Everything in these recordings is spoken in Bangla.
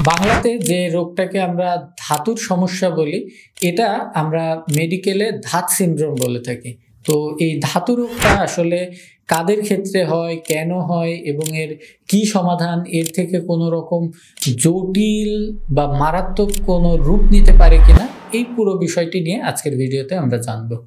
বাংলাতে যে রোগটাকে আমরা ধাতুর সমস্যা বলি, এটা আমরা মেডিকেলে ধাত সিনড্রোম বলে থাকি। তো এই ধাতু রোগটা আসলে কাদের ক্ষেত্রে হয়, কেন হয় এবং এর কি সমাধান, এর থেকে কোনো রকম জটিল বা মারাত্মক কোনো রূপ নিতে পারে কিনা, এই পুরো বিষয়টি নিয়ে আজকের ভিডিওতে আমরা জানবো।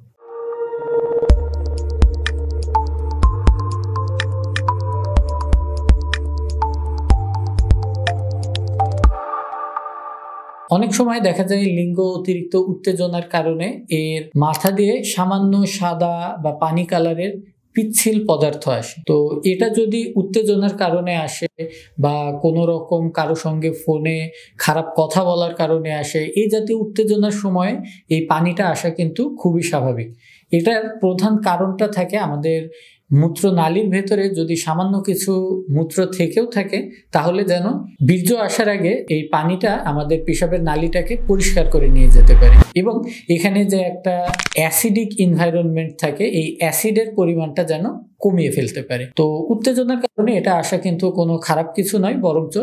অনেক সময় দেখা যায় লিঙ্গ অতিরিক্ত উত্তেজনার কারণে এর মাথা দিয়ে সামান্য সাদা বা পানি কালারের পিচ্ছিল পদার্থ আসে। তো এটা যদি উত্তেজনার কারণে আসে বা কোনো রকম কারো সঙ্গে ফোনে খারাপ কথা বলার কারণে আসে, এই জাতীয় উত্তেজনার সময় এই পানিটা আসা কিন্তু খুবই স্বাভাবিক। এটার প্রধান কারণটা থাকে আমাদের মূত্রনালীর ভেতরে যদি সামান্য কিছু মূত্র থেকেও থাকে, তাহলে যেন বীর্য আসার আগে এই পানিটা আমাদের পেশাবের নালীটাকে পরিষ্কার করে নিয়ে যেতে পারে এবং এখানে যে একটা অ্যাসিডিক এনভায়রনমেন্ট থাকে, এই অ্যাসিডের পরিমাণটা যেন কমিয়ে ফেলতে পারে। তো উত্তেজনার কারণে এটা আসা কিন্তু কোনো খারাপ কিছু নয়, বরঞ্চ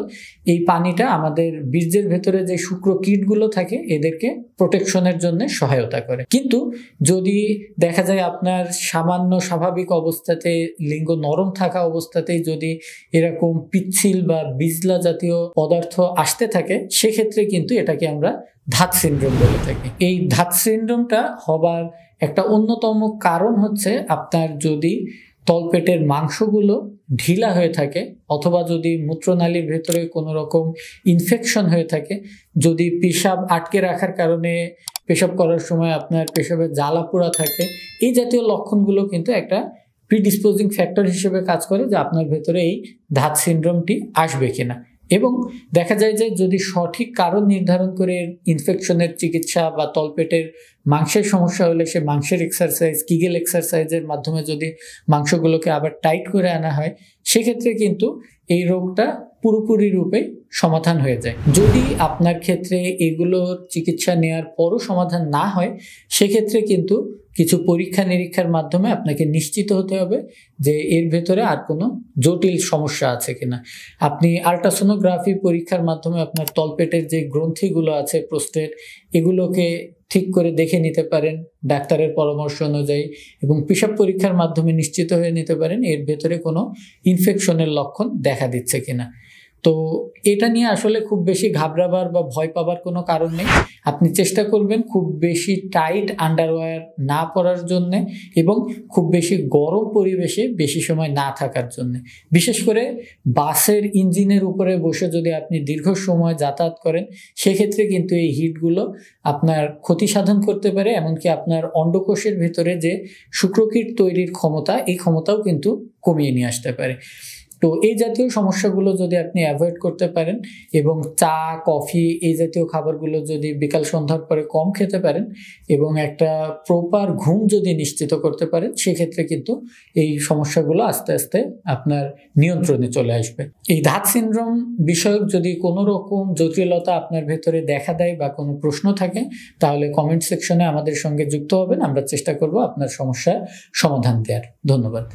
এই পানিটা আমাদের বীর্যের ভেতরে যে শুক্র কীটগুলো থাকে এদেরকে প্রোটেকশনের জন্য সহায়তা করে। কিন্তু যদি দেখা যায় আপনার সামান্য স্বাভাবিক অবস্থাতে লিঙ্গ নরম থাকা অবস্থাতেই যদি এরকম পিচ্ছিল বা বিজলা জাতীয় পদার্থ আসতে থাকে, সেক্ষেত্রে কিন্তু এটাকে আমরা ধাত সিনড্রোম বলে থাকি। এই ধাত সিনড্রোমটা হবার একটা অন্যতম কারণ হচ্ছে আপনার যদি তলপেটের মাংসগুলো ঢিলা হয়ে থাকে, অথবা যদি মূত্রনালীর ভেতরে কোনো রকম ইনফেকশন হয়ে থাকে, যদি পেশাব আটকে রাখার কারণে পেশাব করার সময় আপনার পেশাবে জ্বালা পোড়া থাকে, এই জাতীয় লক্ষণগুলো কিন্তু একটা প্রিডিসপোজিং ফ্যাক্টর হিসেবে কাজ করে যে আপনার ভেতরে এই ধাত সিনড্রোমটি আসবে কিনা। এবং দেখা যায় যে যদি সঠিক কারণ নির্ধারণ করে ইনফেকশনের চিকিৎসা বা তলপেটের মাংসের সমস্যা হলে সে মাংসের এক্সারসাইজ, কিগেল এক্সারসাইজের মাধ্যমে যদি মাংসগুলোকে আবার টাইট করে আনা হয়, সেক্ষেত্রে কিন্তু এই রোগটা পুরোপুরি রূপে সমাধান হয়ে যায়। যদি আপনার ক্ষেত্রে এগুলোর চিকিৎসা নেওয়ার পরও সমাধান না হয়, সেক্ষেত্রে কিন্তু কিছু পরীক্ষা নিরীক্ষার মাধ্যমে আপনাকে নিশ্চিত হতে হবে যে এর ভেতরে আর কোনো জটিল সমস্যা আছে কিনা। আপনি আল্ট্রাসোনোগ্রাফি পরীক্ষার মাধ্যমে আপনার তলপেটের যে গ্রন্থিগুলো আছে, প্রোস্টেট, এগুলোকে ঠিক করে দেখে নিতে পারেন ডাক্তারের পরামর্শ অনুযায়ী, এবং পেশাব পরীক্ষার মাধ্যমে নিশ্চিত হয়ে নিতে পারেন এর ভেতরে কোনো ইনফেকশনের লক্ষণ দেখা দিচ্ছে কিনা। তো এটা নিয়ে আসলে খুব বেশি ঘাবড়াবার বা ভয় পাবার কোনো কারণ নেই। আপনি চেষ্টা করবেন খুব বেশি টাইট আন্ডারওয়্যার না পরার জন্যে এবং খুব বেশি গরম পরিবেশে বেশি সময় না থাকার জন্যে। বিশেষ করে বাসের ইঞ্জিনের উপরে বসে যদি আপনি দীর্ঘ সময় যাতায়াত করেন, সেক্ষেত্রে কিন্তু এই হিটগুলো আপনার ক্ষতি সাধন করতে পারে, এমনকি আপনার অন্ডকোষের ভেতরে যে শুক্রকীট তৈরির ক্ষমতা, এই ক্ষমতাও কিন্তু কমিয়ে নিয়ে আসতে পারে। তো এই জাতীয় সমস্যাগুলো যদি আপনি অ্যাভয়েড করতে পারেন এবং চা, কফি, এই জাতীয় খাবারগুলো যদি বিকাল সন্ধ্যার পরে কম খেতে পারেন এবং একটা প্রপার ঘুম যদি নিশ্চিত করতে পারেন, সেক্ষেত্রে কিন্তু এই সমস্যাগুলো আস্তে আস্তে আপনার নিয়ন্ত্রণে চলে আসবে। এই ধাত সিনড্রোম বিষয়ক যদি কোনো রকম জটিলতা আপনার ভেতরে দেখা দেয় বা কোনো প্রশ্ন থাকে, তাহলে কমেন্ট সেকশনে আমাদের সঙ্গে যুক্ত হবেন। আমরা চেষ্টা করব আপনার সমস্যার সমাধান দেওয়ার। ধন্যবাদ।